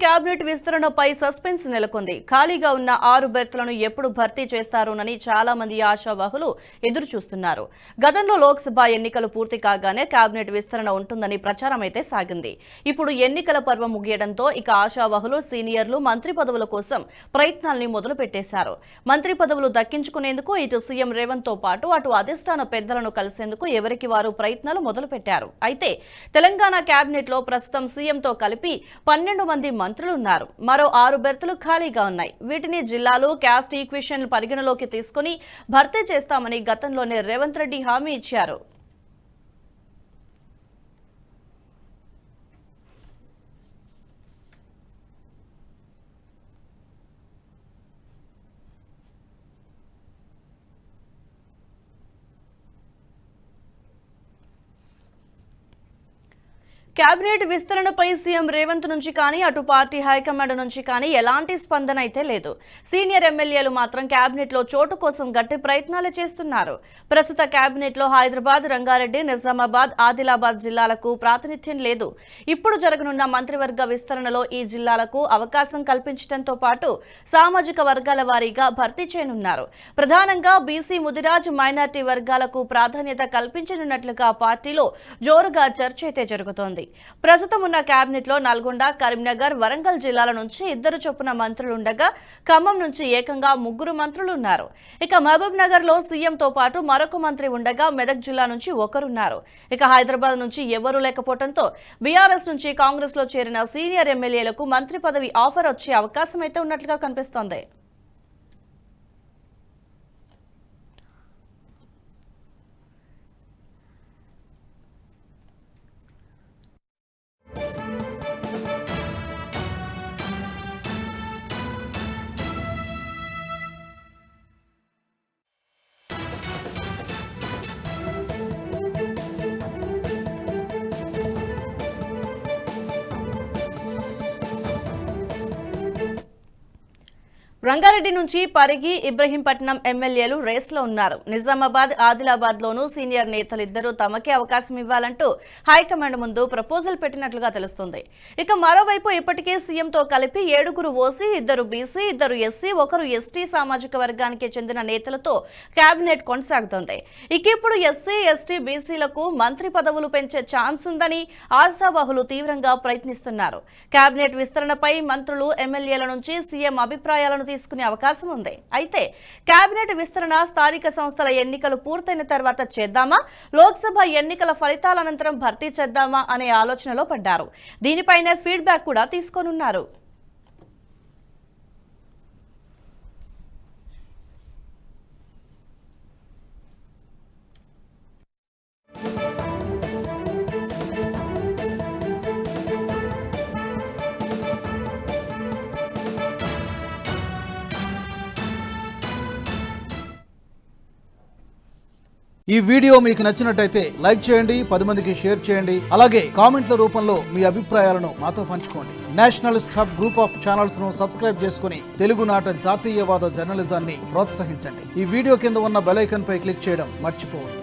Cabinet విస్తరణపై suspense నెలకొంది. ఖాళీగా ఉన్న 6 బెర్తులను ఎప్పుడు భర్తీ చేస్తారోనని చాలా మంది ఆశావాహులు ఎదురు చూస్తున్నారు. గతంలో లోక్సభ ఎన్నికలు పూర్తి కాగానే కేబినెట్ విస్తరణ ఉంటుందని ప్రచారం అయితే సాగింది. ఇప్పుడు ఎన్నికల పర్వం ముగియడంతో ఇక ఆశావాహులు సీనియర్లు మంత్రి పదవుల కోసం ప్రయత్నాల్ని మొదలు పెట్టేశారు. మంత్రి పదవులు దక్కించుకునేందుకు ఇటు సీఎం రేవంత్ తో పాటు అటు అధిష్టాన పెద్దలను కలిసేందుకు ఎవరికి వారు ప్రయత్నాలు మొదలుపెట్టారు. అయితే తెలంగాణ కేబినెట్ లో ప్రస్తుతం సీఎంతో కలిపి 12 మంది మంత్రులు ఉన్నారు. మరో 6 బెర్తులు ఖాళీగా ఉన్నాయి. వీటిని జిల్లాలు క్యాస్ట్ ఈక్వేషన్ పరిగణలోకి తీసుకుని భర్తీ చేస్తామని గతంలోనే రేవంత్ రెడ్డి హామీ ఇచ్చారు. కేబినెట్ విస్తరణపై సీఎం రేవంత్ నుంచి కానీ అటు పార్టీ హైకమాండ్ నుంచి కానీ ఎలాంటి స్పందన అయితే లేదు. సీనియర్ ఎమ్మెల్యేలు మాత్రం కేబినెట్ లో చోటు కోసం గట్టి ప్రయత్నాలు చేస్తున్నారు. ప్రస్తుత కేబినెట్ లో హైదరాబాద్, రంగారెడ్డి, నిజామాబాద్, ఆదిలాబాద్ జిల్లాలకు ప్రాతినిధ్యం లేదు. ఇప్పుడు జరగనున్న మంత్రివర్గ విస్తరణలో ఈ జిల్లాలకు అవకాశం కల్పించడంతో పాటు సామాజిక వర్గాల వారీగా భర్తీ చేయనున్నారు. ప్రధానంగా బీసీ, ముదిరాజ్, మైనార్టీ వర్గాలకు ప్రాధాన్యత కల్పించనున్నట్లుగా పార్టీలో జోరుగా చర్చ అయితే జరుగుతోంది. ప్రస్తుతం ఉన్న కేబినెట్ లో నల్గొండ, కరీంనగర్, వరంగల్ జిల్లాల నుంచి 2 చొప్పున మంత్రులుండగా ఖమ్మం నుంచి ఏకంగా 3 మంత్రులు ఉన్నారు. ఇక మహబూబ్ నగర్ లో సీఎం తో పాటు మరొక మంత్రి ఉండగా మెదక్ జిల్లా నుంచి ఒకరున్నారు. ఇక హైదరాబాద్ నుంచి ఎవరూ లేకపోవడంతో బీఆర్ఎస్ నుంచి కాంగ్రెస్ లో చేరిన సీనియర్ ఎమ్మెల్యేలకు మంత్రి పదవి ఆఫర్ వచ్చే అవకాశం అయితే ఉన్నట్లుగా కనిపిస్తోంది. రంగారెడ్డి నుంచి పరిగి, ఇబ్రహీంపట్నం ఎమ్మెల్యేలు రేస్లో ఉన్నారు. నిజామాబాద్, ఆదిలాబాద్ లోనూ సీనియర్ నేతలిద్దరూ తమకే అవకాశం ఇవ్వాలంటూ హైకమాండ్ ముందు ప్రపోజల్ పెట్టినట్లుగా తెలుస్తుంది. ఇక మరోవైపు ఇప్పటికే సీఎంతో కలిపి 7 ఓసీ, 2 బీసీ, 2 ఎస్సీ, 1 ఎస్టీ సామాజిక వర్గానికి చెందిన నేతలతో కేబినెట్ కొనసాగుతోంది. ఇక ఇప్పుడు ఎస్సీ, ఎస్టీ, బీసీలకు మంత్రి పదవులు పెంచే ఛాన్స్ ఉందని ఆశావాహులు తీవ్రంగా ప్రయత్నిస్తున్నారు. కేబినెట్ విస్తరణపై మంత్రులు, ఎమ్మెల్యేల నుంచి సీఎం అభిప్రాయాలను తీసుకునే అవకాశం ఉంది. అయితే కేబినెట్ విస్తరణ స్థానిక సంస్థల ఎన్నికలు పూర్తయిన తర్వాత చేద్దామా, లోక్సభ ఎన్నికల ఫలితాల అనంతరం భర్తీ చేద్దామా అనే ఆలోచనలో పడ్డారు. దీనిపైనే ఫీడ్బ్యాక్ కూడా తీసుకోనున్నారు. ఈ వీడియో మీకు నచ్చినట్టయితే లైక్ చేయండి, 10 మందికి షేర్ చేయండి. అలాగే కామెంట్ల రూపంలో మీ అభిప్రాయాలను మాతో పంచుకోండి. Nationalist hub group of channels ను సబ్స్క్రైబ్ చేసుకుని తెలుగునాట జాతీయవాద జర్నలిజాన్ని ప్రోత్సహించండి. ఈ వీడియో కింద ఉన్న బెల్ ఐకాన్ పై క్లిక్ చేయడం మర్చిపోవద్దు.